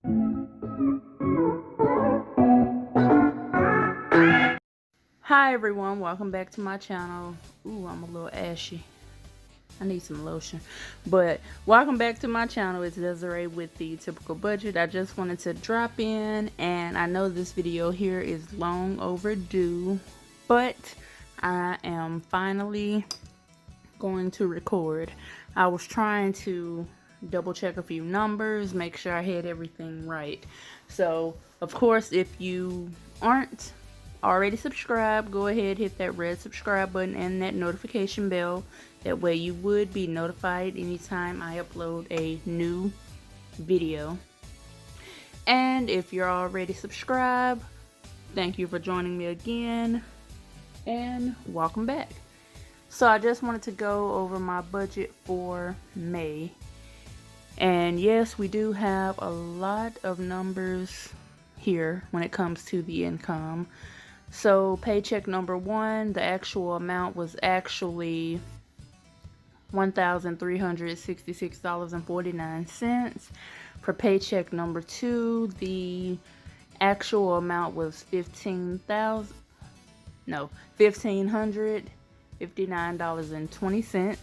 Hi everyone, welcome back to my channel. Ooh, I'm a little ashy. I need some lotion. But welcome back to my channel. It's Desiree with the Typical Budget. I just wanted to drop in, and I know this video here is long overdue, but I am finally going to record. I was trying to double check a few numbers, make sure I had everything right. So of course, if you aren't already subscribed, go ahead, hit that red subscribe button and that notification bell. That way you would be notified anytime I upload a new video. And if you're already subscribed, thank you for joining me again and welcome back. So I just wanted to go over my budget for May. And yes, we do have a lot of numbers here when it comes to the income. So paycheck number 1, the actual amount was actually $1,366.49. For paycheck number 2, the actual amount was $1,559.20.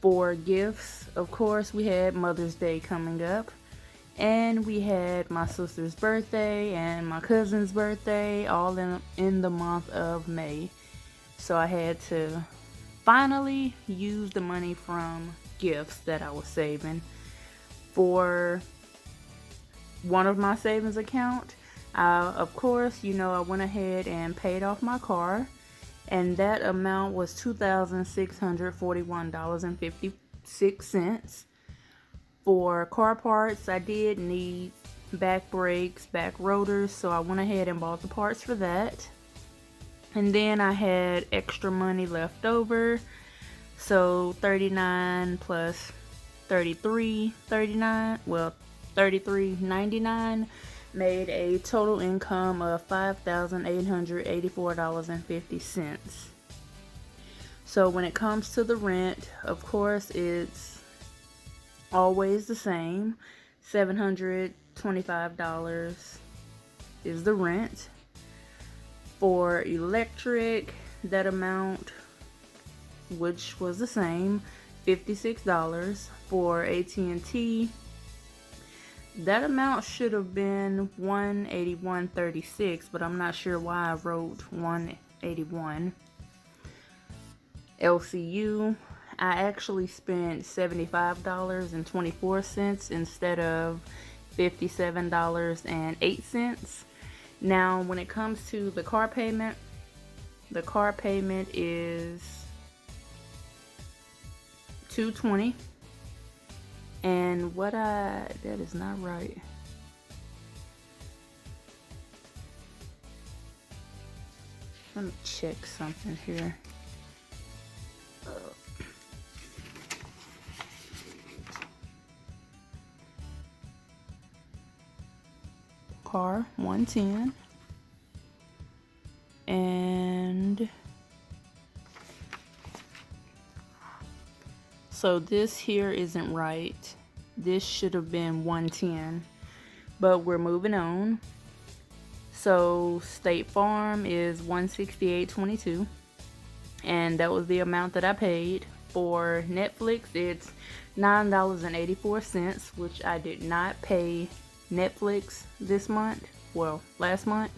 For gifts, of course, we had Mother's Day coming up, and we had my sister's birthday and my cousin's birthday all in the month of May. So I had to finally use the money from gifts that I was saving. For one of my savings account, of course, I went ahead and paid off my car, and that amount was $2,641.56. For car parts, I did need back brakes, back rotors, so I went ahead and bought the parts for that. And then I had extra money left over, so 39 plus 33.99 made a total income of $5,884.50. So when it comes to the rent, of course, it's always the same. $725 is the rent. For electric, that amount, which was the same, $56. For AT&T, that amount should have been $181.36, but I'm not sure why I wrote $181. LCU, I actually spent $75.24 instead of $57.08. Now, when it comes to the car payment is $220. And that is not right. Let me check something here. Car, $110. And so this here isn't right. This should have been $110, but we're moving on. So State Farm is $168.22, and that was the amount that I paid. For Netflix, it's $9.84, which I did not pay Netflix this month, well, last month.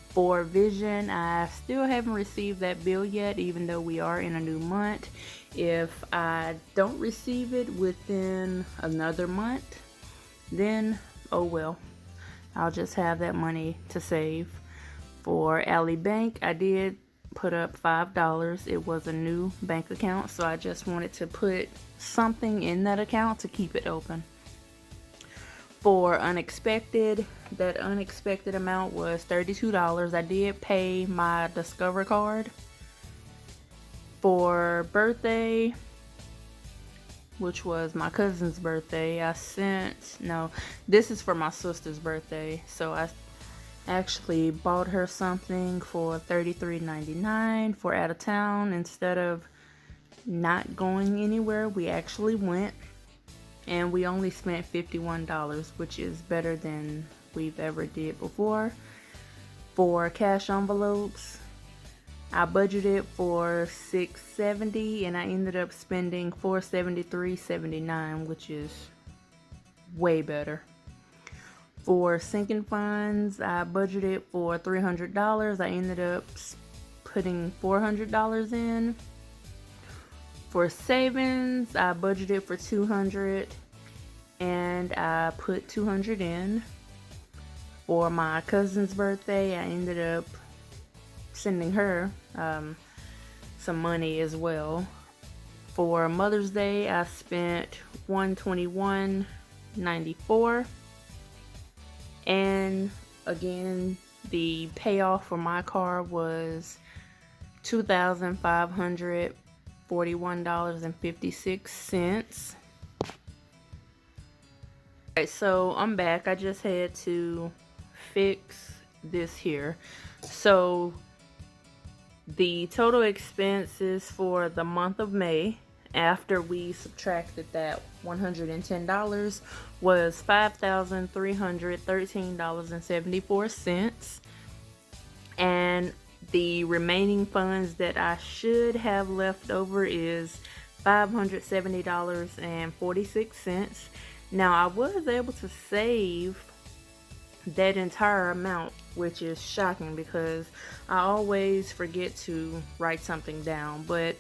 For Vision, I still haven't received that bill yet, even though we are in a new month. If I don't receive it within another month, then oh well, I'll just have that money to save. For Ally Bank, I did put up $5. It was a new bank account, so I just wanted to put something in that account to keep it open. For Unexpected, that unexpected amount was $32. I did pay my Discover card. For birthday, which was my cousin's birthday, this is for my sister's birthday, so I actually bought her something for $33.99 for out of town. Instead of not going anywhere, we actually went. and we only spent $51, which is better than we've ever did before. For cash envelopes, I budgeted for $670 and I ended up spending $473.79, which is way better. For sinking funds, I budgeted for $300. I ended up putting $400 in. For savings, I budgeted for $200 and I put $200 in. For my cousin's birthday, I ended up sending her some money as well. For Mother's Day, I spent $121.94. And again, the payoff for my car was $2,541.56. Alright, so I'm back. I just had to fix this here. So the total expenses for the month of May, after we subtracted that $110, was $5,313.74. And the remaining funds that I should have left over is $570.46. Now, I was able to save that entire amount, which is shocking because I always forget to write something down, but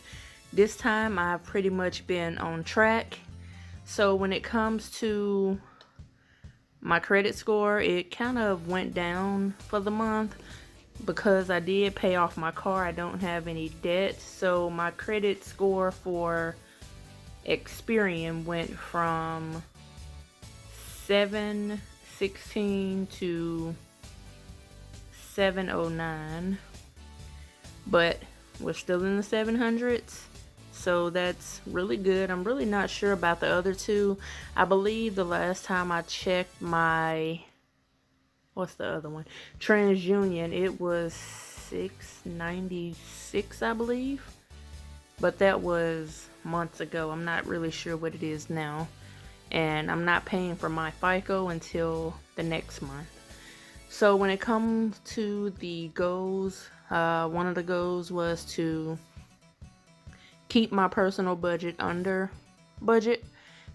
this time I've pretty much been on track. So when it comes to my credit score, it kind of went down for the month because I did pay off my car. I don't have any debt, so my credit score for Experian went from 716 to 709, but we're still in the 700s, so that's really good. I'm really not sure about the other two. I believe the last time I checked my, what's the other one, TransUnion, it was 696, I believe, but that was months ago. I'm not really sure what it is now, and I'm not paying for my FICO until the next month. So when it comes to the goals, one of the goals was to keep my personal budget under budget,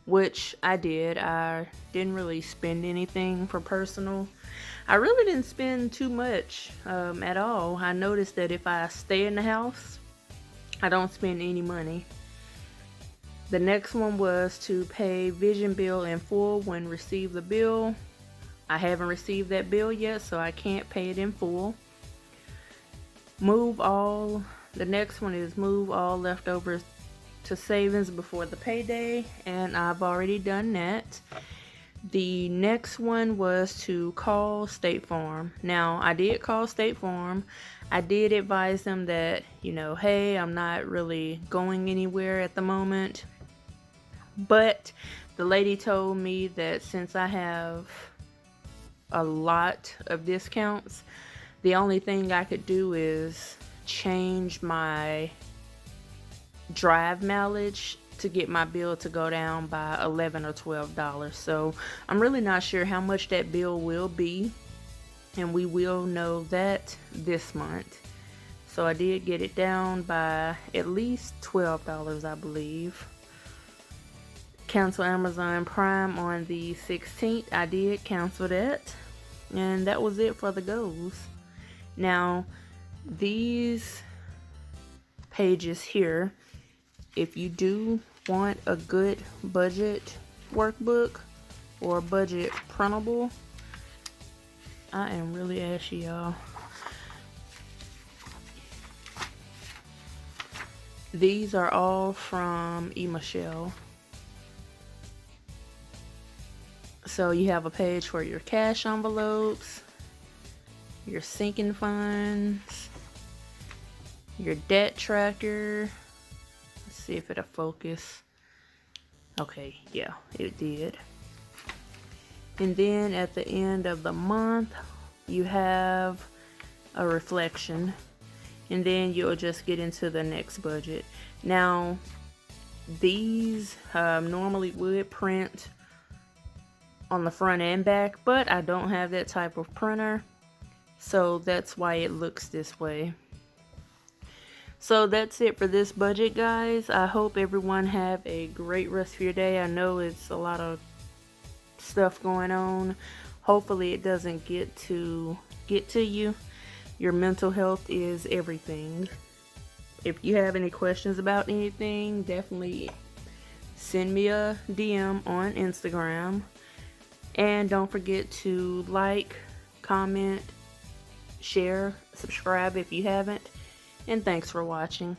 which I did. I didn't really spend anything for personal. I really didn't spend too much at all. I noticed that if I stay in the house, I don't spend any money. The next one was to pay vision bill in full when receive the bill. I haven't received that bill yet, so I can't pay it in full. The next one is move all leftovers to savings before the payday, and I've already done that. The next one was to call State Farm. Now, I did call State Farm. I did advise them that, hey, I'm not really going anywhere at the moment. But the lady told me that since I have a lot of discounts, the only thing I could do is change my drive mileage to get my bill to go down by $11 or $12. So I'm really not sure how much that bill will be, and we will know that this month. So I did get it down by at least $12, I believe. Cancel Amazon Prime on the 16th. I did cancel that, and that was it for the goals. Now, these pages here, if you do want a good budget workbook or budget printable, I am really ashy, y'all. These are all from EMichelle. So you have a page for your cash envelopes, your sinking funds, your debt tracker. Let's see if it'll focus. Okay, yeah, it did. And then at the end of the month, you have a reflection, and then you'll just get into the next budget. Now, these normally would print on the front and back, but I don't have that type of printer, so that's why it looks this way. So that's it for this budget, guys. I hope everyone have a great rest of your day. I know it's a lot of stuff going on. Hopefully it doesn't get to you. Your mental health is everything. If you have any questions about anything, definitely send me a DM on Instagram. And don't forget to like, comment, share, subscribe if you haven't. And thanks for watching.